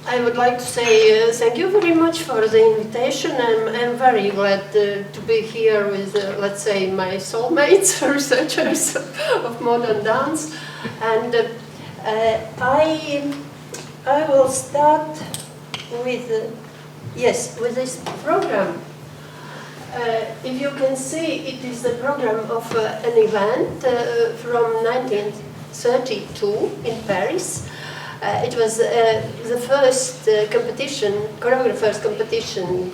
I would like to say thank you very much for the invitation. I'm very glad to be here with, let's say, my soulmates, researchers of modern dance. And I will start with, with this program. If you can see, it is the program of an event from 1932 in Paris. It was the first competition, choreographers competition,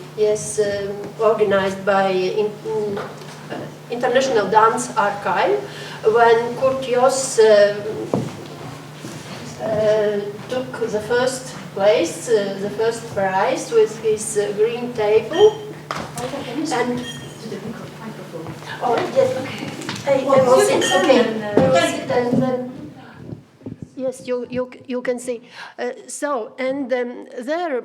organized by International Dance Archive, when Kurt Jos took the first place, the first prize with his green table. And oh yes, okay. I will sit. Okay, I will sit and. Yes, you can see. There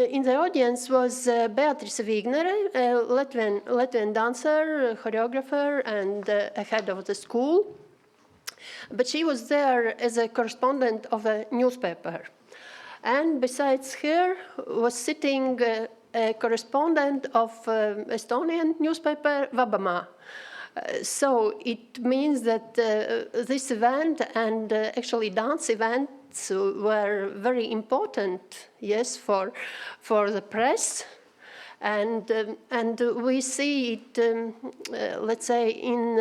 in the audience was Beatrice Vignere, a Latvian dancer, choreographer, and head of the school. But she was there as a correspondent of a newspaper. And besides her was sitting a correspondent of Estonian newspaper, Vabamaa. So it means that this event and actually dance events were very important, for the press, and we see it, let's say, in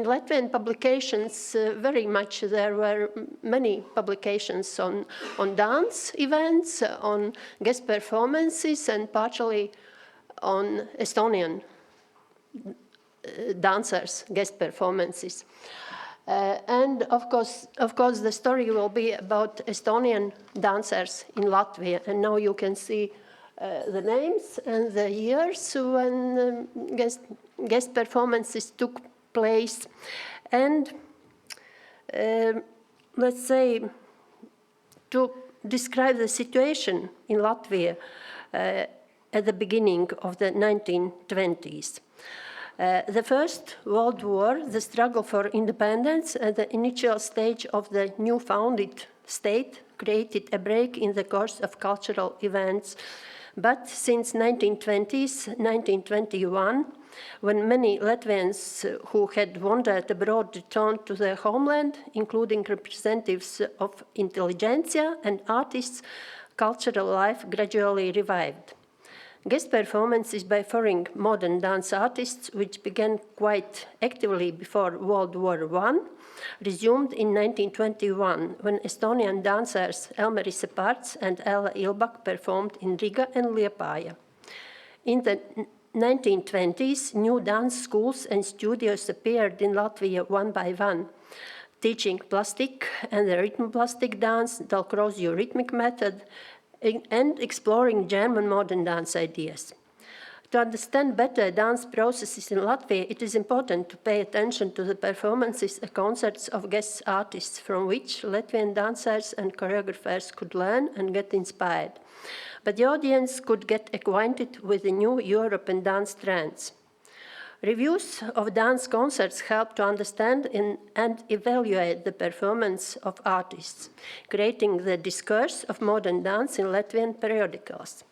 Latvian publications very much. There were many publications on dance events, on guest performances, and partially on Estonian dancers' guest performances. And of course, the story will be about Estonian dancers in Latvia. And now you can see the names and the years when guest performances took place. And let's say, to describe the situation in Latvia at the beginning of the 1920s. The First World War, the struggle for independence, and the initial stage of the new founded state created a break in the course of cultural events. But since 1921, when many Latvians who had wandered abroad returned to their homeland, including representatives of intelligentsia and artists, cultural life gradually revived. Guest performances by foreign modern dance artists, which began quite actively before World War I, resumed in 1921, when Estonian dancers Elmeri Separts and Ella Ilbak performed in Riga and Liepāja. In the 1920s, new dance schools and studios appeared in Latvia one by one, teaching plastic and the rhythm plastic dance, Dalkrozju rhythmic method, and exploring German modern dance ideas. To understand better dance processes in Latvia, it is important to pay attention to the performances and concerts of guest artists from which Latvian dancers and choreographers could learn and get inspired. But the audience could get acquainted with the new European dance trends. Reviews of dance concerts help to understand and evaluate the performance of artists, creating the discourse of modern dance in Latvian periodicals.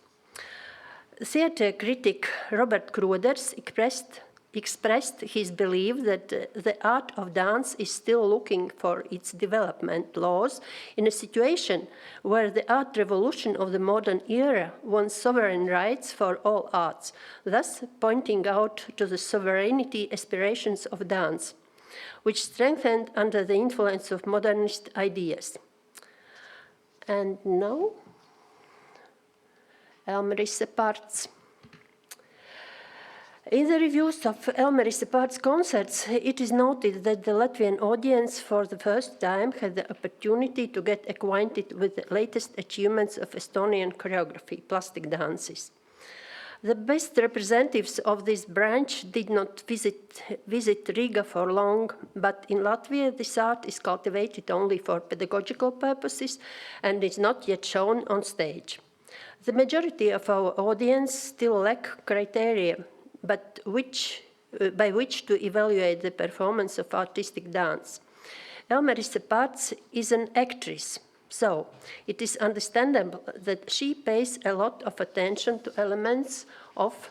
Theatre critic Robert Kroders expressed his belief that the art of dance is still looking for its development laws in a situation where the art revolution of the modern era wants sovereign rights for all arts, thus pointing out to the sovereignty aspirations of dance, which strengthened under the influence of modernist ideas. And now, Elmeri Separts. In the reviews of Elmeri Separts concerts, it is noted that the Latvian audience for the first time had the opportunity to get acquainted with the latest achievements of Estonian choreography, plastic dances. The best representatives of this branch did not visit Riga for long, but in Latvia this art is cultivated only for pedagogical purposes and is not yet shown on stage. The majority of our audience still lack criteria by which to evaluate the performance of artistic dance. Elmeri Separts is an actress, So, it is understandable that she pays a lot of attention to elements of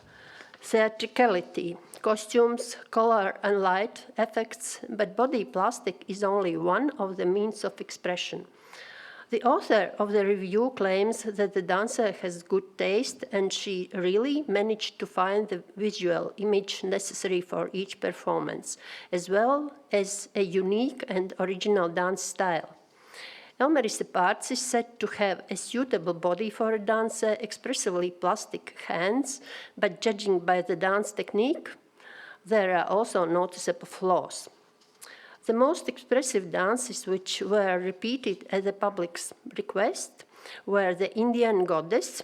theatricality, costumes, color and light effects, but body plastic is only one of the means of expression. The author of the review claims that the dancer has good taste and she really managed to find the visual image necessary for each performance, as well as a unique and original dance style. Elmerise Parts is said to have a suitable body for a dancer, expressively plastic hands, but judging by the dance technique, there are also noticeable flaws. The most expressive dances which were repeated at the public's request were the Indian Goddess,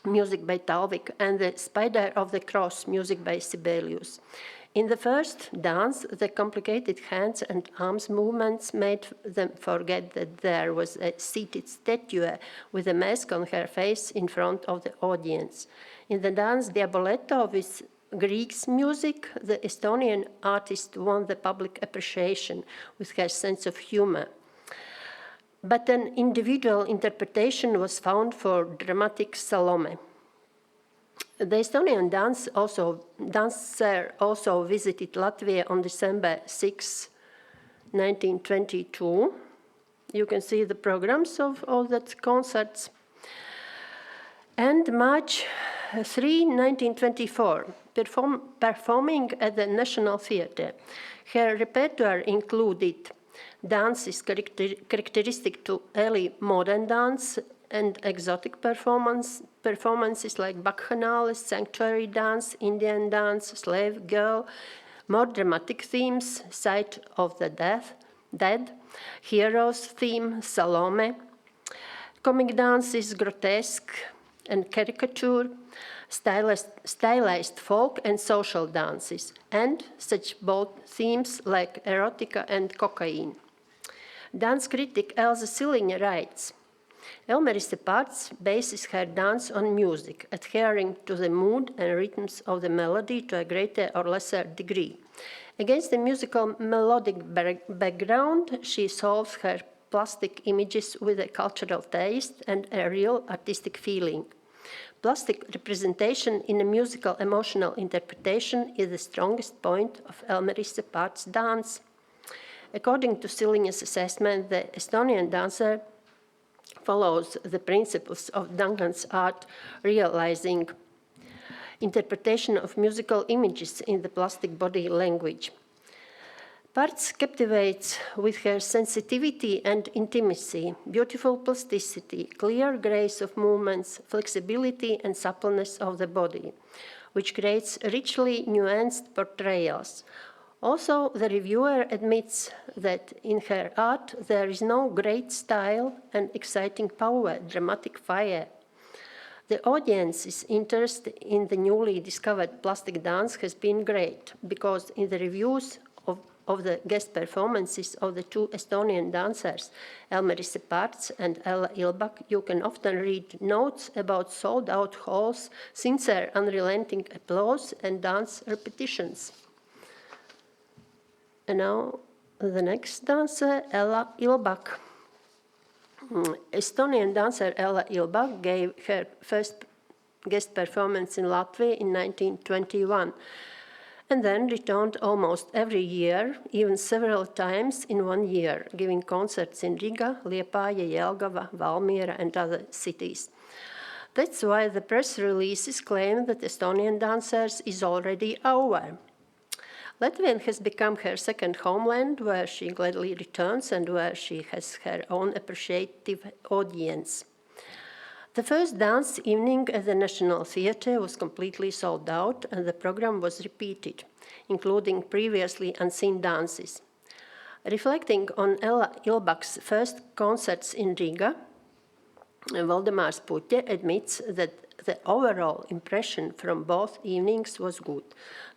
music by Talvik, and the Spider of the Cross, music by Sibelius. In the first dance, the complicated hands and arms movements made them forget that there was a seated statue with a mask on her face in front of the audience. In the dance Diaboletto with Greek's music, the Estonian artist won the public appreciation with her sense of humor. But an individual interpretation was found for dramatic Salome. The Estonian dancer also visited Latvia on December 6, 1922. You can see the programs of all that concerts. And March 3, 1924, performing at the National Theatre. Her repertoire included dances characteristic to early modern dance and exotic performances like Bacchanales, Sanctuary Dance, Indian Dance, Slave Girl, more dramatic themes, Sight of the Dead, Heroes theme, Salome, comic dances, grotesque and caricature, stylized folk and social dances, and such bold themes like erotica and cocaine. Dance critic Elza Siliņa writes, Elmerise Parts bases her dance on music, adhering to the mood and rhythms of the melody to a greater or lesser degree. Against the musical melodic background, she solves her plastic images with a cultural taste and a real artistic feeling. Plastic representation in a musical emotional interpretation is the strongest point of Elmerise Parts' dance. According to Siliņa's assessment, the Estonian dancer follows the principles of Duncan's art, realizing interpretation of musical images in the plastic body language. Parts captivates with her sensitivity and intimacy, beautiful plasticity, clear grace of movements, flexibility and suppleness of the body, which creates richly nuanced portrayals. Also, the reviewer admits that in her art there is no great style and exciting power, dramatic fire. The audience's interest in the newly discovered plastic dance has been great, because in the reviews of the guest performances of the two Estonian dancers, Elmerise Parts and Ella Ilbak, you can often read notes about sold-out halls, sincere unrelenting applause and dance repetitions. And now the next dancer, Ella Ilbak. Estonian dancer Ella Ilbak gave her first guest performance in Latvia in 1921, and then returned almost every year, even several times in 1 year, giving concerts in Riga, Liepāja, Jelgava, Valmiera, and other cities. That's why the press releases claim that Estonian dancers is already over. Latvia has become her second homeland, where she gladly returns and where she has her own appreciative audience. The first dance evening at the National Theatre was completely sold out, and the program was repeated, including previously unseen dances. Reflecting on Ella Ilbak's first concerts in Riga, Valdemārs Puķe admits that the overall impression from both evenings was good.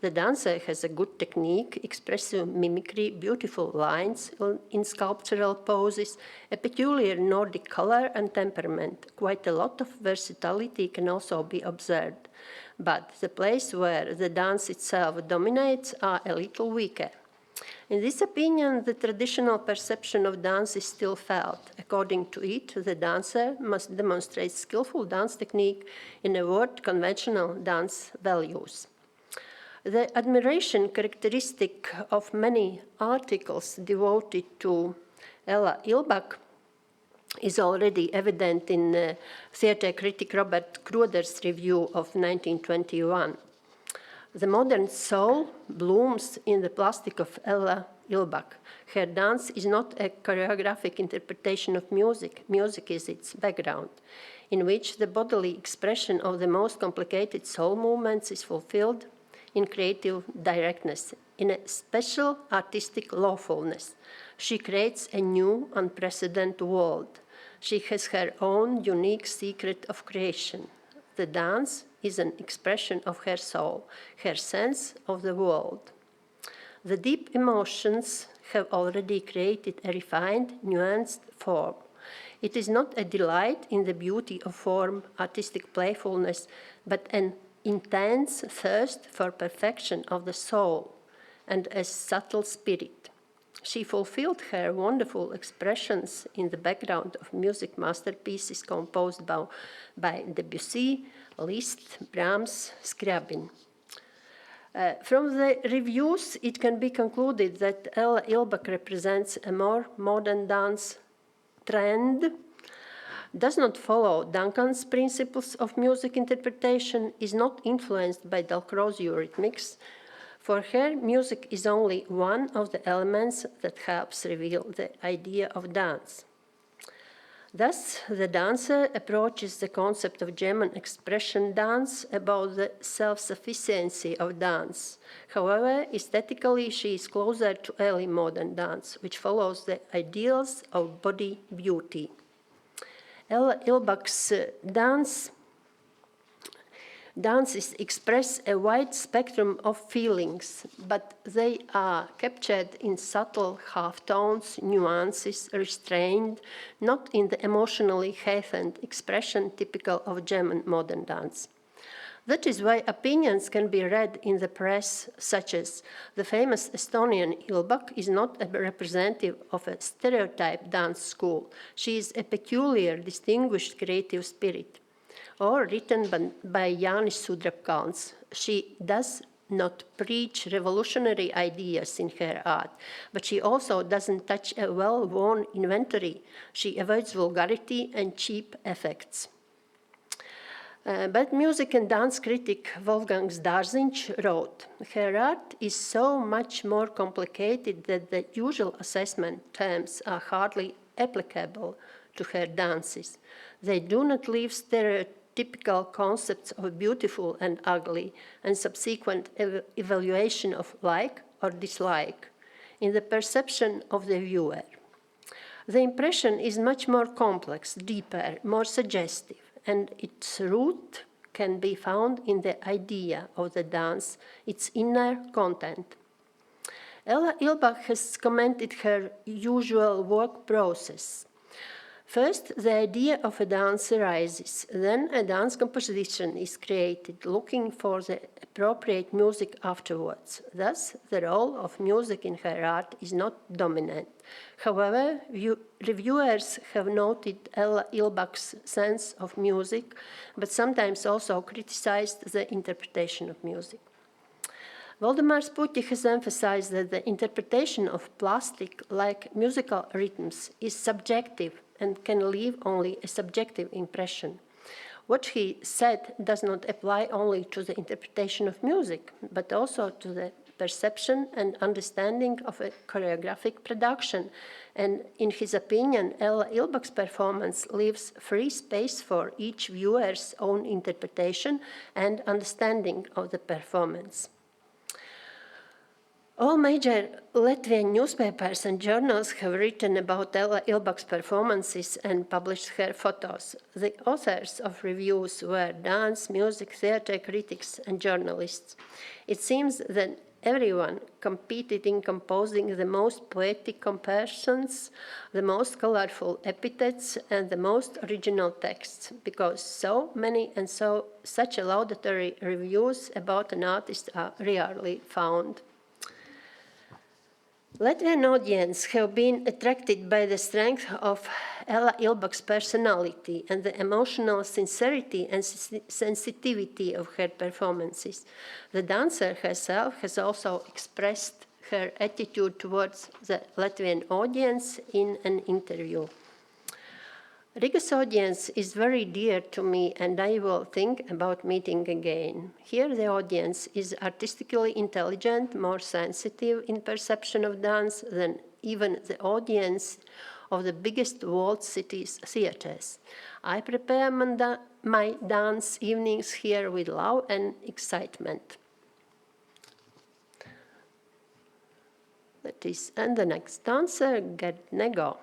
The dancer has a good technique, expressive mimicry, beautiful lines in sculptural poses, a peculiar Nordic color and temperament. Quite a lot of versatility can also be observed. But the place where the dance itself dominates are a little weaker. In this opinion, the traditional perception of dance is still felt. According to it, the dancer must demonstrate skillful dance technique in a word conventional dance values. The admiration characteristic of many articles devoted to Ella Ilbak is already evident in theatre critic Robert Kruder's review of 1921. The modern soul blooms in the plastic of Ella Ilbak. Her dance is not a choreographic interpretation of music. Music is its background, in which the bodily expression of the most complicated soul movements is fulfilled in creative directness, in a special artistic lawfulness. She creates a new, unprecedented world. She has her own unique secret of creation. The dance is an expression of her soul, her sense of the world. The deep emotions have already created a refined, nuanced form. It is not a delight in the beauty of form, artistic playfulness, but an intense thirst for perfection of the soul and a subtle spirit. She fulfilled her wonderful expressions in the background of music masterpieces composed by Debussy, Liszt, Brahms, Scriabin. From the reviews, it can be concluded that Ella Ilbak represents a more modern dance trend, does not follow Duncan's principles of music interpretation, is not influenced by Dalcroze eurythmics. For her, music is only one of the elements that helps reveal the idea of dance. Thus, the dancer approaches the concept of German expression dance about the self-sufficiency of dance. However, aesthetically, she is closer to early modern dance, which follows the ideals of body beauty. Ella Ilbak's dances express a wide spectrum of feelings, but they are captured in subtle half-tones, nuances, restrained, not in the emotionally heightened expression typical of German modern dance. That is why opinions can be read in the press, such as the famous Estonian Ilbak is not a representative of a stereotype dance school. She is a peculiar, distinguished creative spirit. Or written by Jānis Sudrabkalns, she does not preach revolutionary ideas in her art, but she also doesn't touch a well-worn inventory. She avoids vulgarity and cheap effects. But music and dance critic Wolfgang Zdarziņš wrote, her art is so much more complicated that the usual assessment terms are hardly applicable to her dances. They do not leave stereotypical concepts of beautiful and ugly and subsequent evaluation of like or dislike in the perception of the viewer. The impression is much more complex, deeper, more suggestive, and its root can be found in the idea of the dance, its inner content. Ella Ilbak has commented her usual work process. First, the idea of a dance arises, then a dance composition is created, looking for the appropriate music afterwards. Thus, the role of music in her art is not dominant. However, reviewers have noted Ella Ilbak's sense of music, but sometimes also criticized the interpretation of music. Valdemārs Puķis has emphasized that the interpretation of plastic, like musical rhythms, is subjective and can leave only a subjective impression. What he said does not apply only to the interpretation of music, but also to the perception and understanding of a choreographic production, and in his opinion, Ella Ilbak's performance leaves free space for each viewer's own interpretation and understanding of the performance. All major Latvian newspapers and journals have written about Ella Ilbak's performances and published her photos. The authors of reviews were dance, music, theatre critics, and journalists. It seems that everyone competed in composing the most poetic comparisons, the most colorful epithets, and the most original texts, because so many and such laudatory reviews about an artist are rarely found. Latvian audience have been attracted by the strength of Ella Ilbak's personality and the emotional sincerity and sensitivity of her performances. The dancer herself has also expressed her attitude towards the Latvian audience in an interview. Riga's audience is very dear to me, and I will think about meeting again. Here the audience is artistically intelligent, more sensitive in perception of dance than even the audience of the biggest world cities' theaters. I prepare my dance evenings here with love and excitement. And the next dancer, Gerd Nego.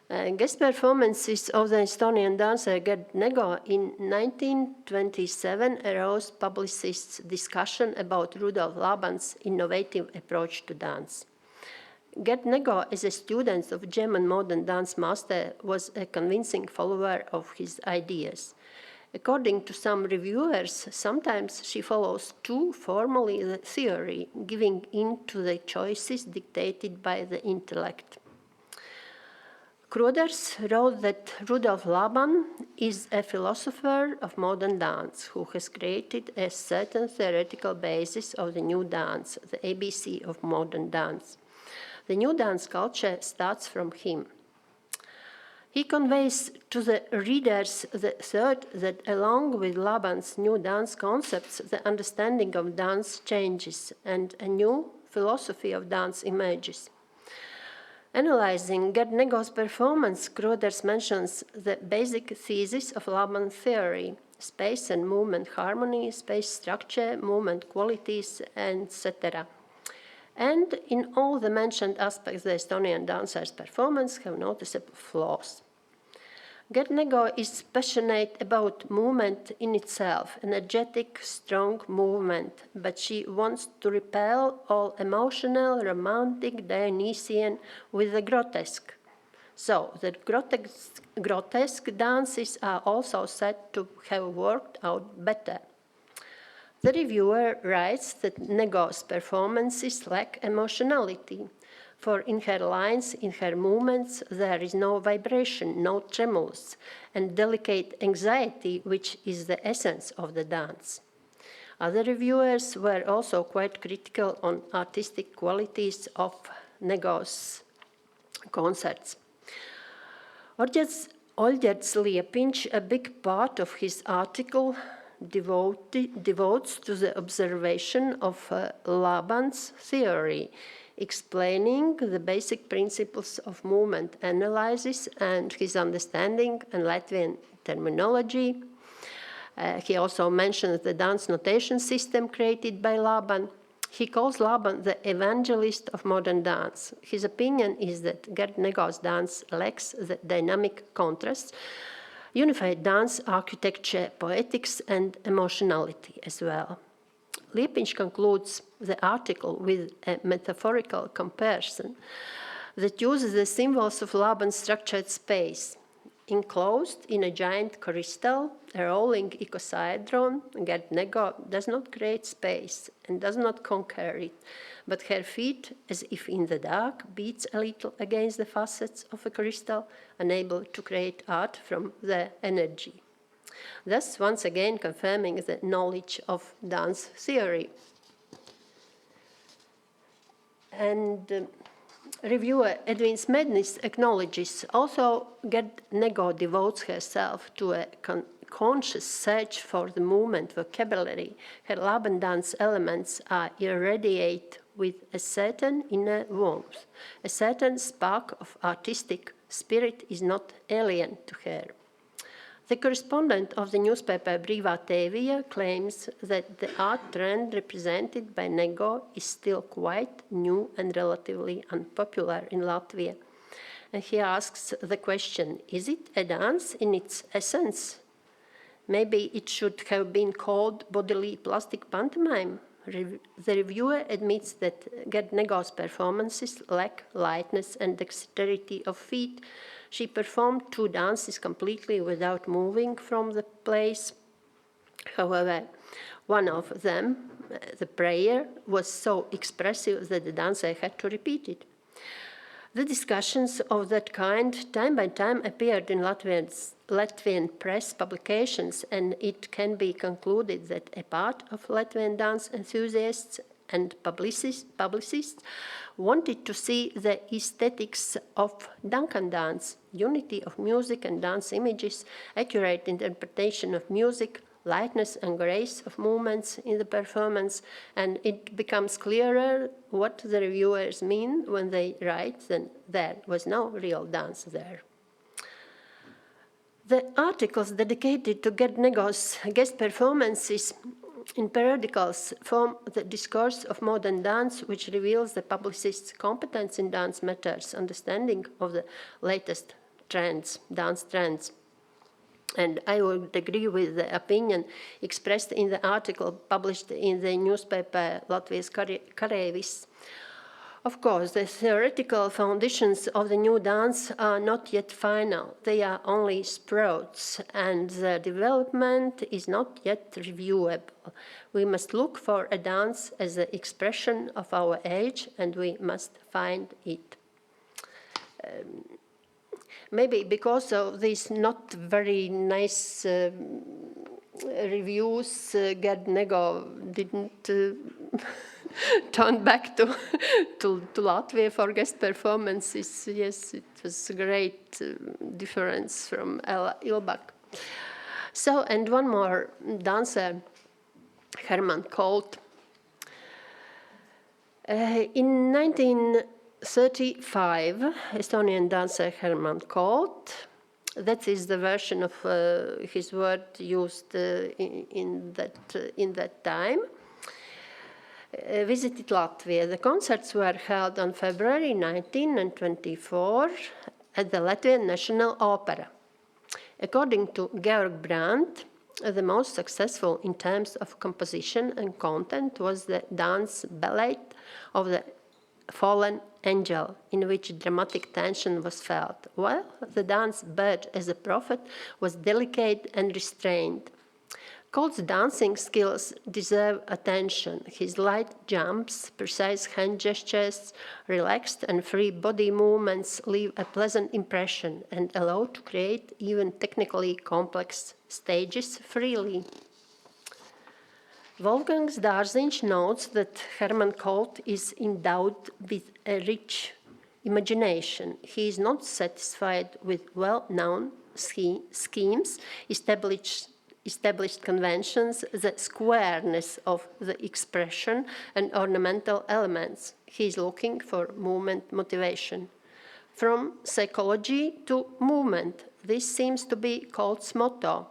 Guest performances of the Estonian dancer Gerd Nego in 1927 aroused publicists' discussion about Rudolf Laban's innovative approach to dance. Gerd Nego, as a student of German modern dance master, was a convincing follower of his ideas. According to some reviewers, sometimes she follows too formally the theory, giving in to the choices dictated by the intellect. Kruders wrote that Rudolf Laban is a philosopher of modern dance who has created a certain theoretical basis of the new dance, the ABC of modern dance. The new dance culture starts from him. He conveys to the readers the thought that along with Laban's new dance concepts, the understanding of dance changes and a new philosophy of dance emerges. Analyzing Gerd Nego's performance, Kruders mentions the basic thesis of Laban theory: space and movement harmony, space structure, movement qualities, etc. And in all the mentioned aspects, the Estonian dancer's performance have noticeable flaws. Gerd Nego is passionate about movement in itself, energetic, strong movement, but she wants to repel all emotional, romantic, Dionysian with the grotesque. So the grotesque dances are also said to have worked out better. The reviewer writes that Nego's performances lack emotionality. For in her lines, in her movements, there is no vibration, no tremulous, and delicate anxiety, which is the essence of the dance. Other reviewers were also quite critical on artistic qualities of Nego's concerts. Olģerts Liepiņš, a big part of his article, devotes to the observation of Laban's theory, explaining the basic principles of movement analysis and his understanding and Latvian terminology. He also mentions the dance notation system created by Laban. He calls Laban the evangelist of modern dance. His opinion is that Gerd Nego's dance lacks the dynamic contrasts, unified dance, architecture, poetics, and emotionality as well. Liepiņš concludes the article with a metaphorical comparison that uses the symbols of Laban's structured space. Enclosed in a giant crystal, a rolling icosahedron, Gerd Nego does not create space and does not conquer it, but her feet, as if in the dark, beats a little against the facets of a crystal, unable to create art from their energy. Thus, once again confirming the knowledge of dance theory. And reviewer Edwin Smednis acknowledges also Gerd Nego devotes herself to a conscious search for the movement vocabulary. Her Laban dance elements are irradiate with a certain inner warmth. A certain spark of artistic spirit is not alien to her. The correspondent of the newspaper Brīvā Tēvija claims that the art trend represented by Nego is still quite new and relatively unpopular in Latvia. And he asks the question, is it a dance in its essence? Maybe it should have been called bodily plastic pantomime. The reviewer admits that Gerd Nego's performances lack lightness and dexterity of feet. She performed two dances completely without moving from the place. However, One of them, the prayer, was so expressive that the dancer had to repeat it. The discussions of that kind time by time appeared in Latvian press publications, and it can be concluded that a part of Latvian dance enthusiasts and publicists wanted to see the aesthetics of Duncan dance, unity of music and dance images, accurate interpretation of music, lightness and grace of movements in the performance, and it becomes clearer what the reviewers mean when they write that there was no real dance there. The articles dedicated to Gerdnego's guest performances in periodicals form the discourse of modern dance, which reveals the publicist's competence in dance matters, understanding of the latest trends, dance trends. And I would agree with the opinion expressed in the article published in the newspaper Latvijas Kareivis. Of course, the theoretical foundations of the new dance are not yet final. They are only sprouts, and the development is not yet reviewable. We must look for a dance as the expression of our age, and we must find it. Maybe because of these not very nice reviews, Gerdnego didn't turn back to Latvia for guest performances. Yes, it was a great difference from Ilbak. So, and one more dancer, Herman Kolt. In 1935, Estonian dancer Herman Kolt, that is the version of his word used in that time, visited Latvia. The concerts were held on February 19 and 24 at the Latvian National Opera. According to Georg Brandt, the most successful in terms of composition and content was the dance ballet of the Fallen Angel, in which dramatic tension was felt, while the dance Bird as a Prophet was delicate and restrained. Kolt's dancing skills deserve attention. His light jumps, precise hand gestures, relaxed and free body movements leave a pleasant impression and allow to create even technically complex stages freely. Wolfgang Dārziņš notes that Herman Kolt is endowed with a rich imagination. He is not satisfied with well-known schemes, established conventions, the squareness of the expression, and ornamental elements. He is looking for movement motivation. From psychology to movement, this seems to be Kolt's motto.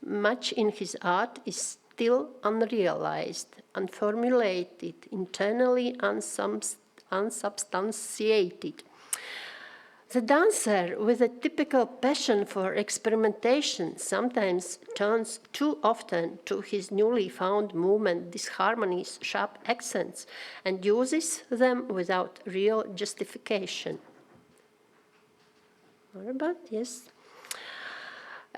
Much in his art is still unrealized, unformulated, internally unsubstantiated. The dancer, with a typical passion for experimentation, sometimes turns too often to his newly found movement disharmonies, sharp accents, and uses them without real justification. What about? Yes.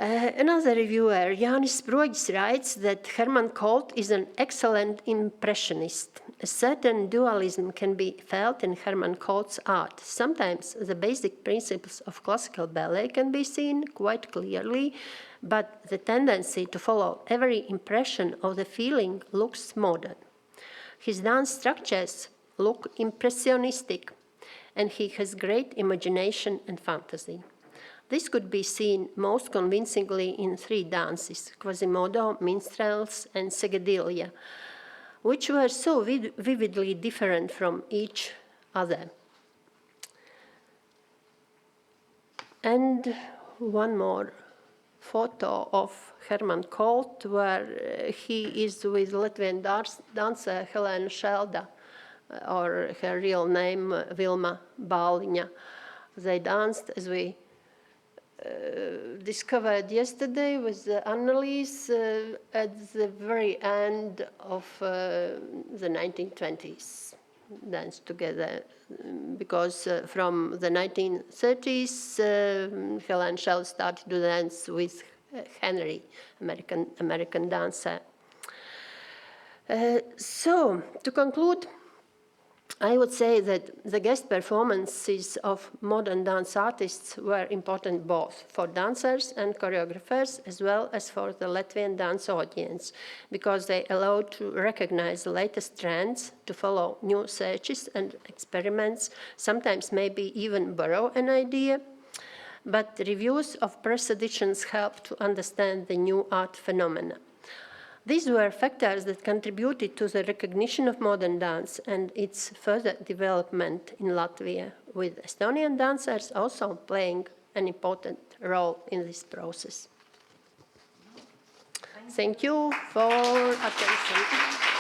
Another reviewer, Jānis Broģis, writes that Herman Kolt is an excellent impressionist. A certain dualism can be felt in Herman Kolt's art. Sometimes the basic principles of classical ballet can be seen quite clearly, but the tendency to follow every impression of the feeling looks modern. His dance structures look impressionistic, and he has great imagination and fantasy. This could be seen most convincingly in three dances, Quasimodo, Minstrels, and Segadilja, which were so vividly different from each other. And one more photo of Herman Kolt, where he is with Latvian dancer Helēna Šelda, or her real name Vilma Bāliņa. They danced, as we discovered yesterday with Annelies at the very end of the 1920s, danced together, because from the 1930s Helēna Šelda started to dance with Henry, American dancer. So, to conclude, I would say that the guest performances of modern dance artists were important both for dancers and choreographers as well as for the Latvian dance audience, because they allowed to recognize the latest trends, to follow new searches and experiments, sometimes maybe even borrow an idea. But reviews of press editions helped to understand the new art phenomena. These were factors that contributed to the recognition of modern dance and its further development in Latvia, with Estonian dancers also playing an important role in this process. Thank you for attention.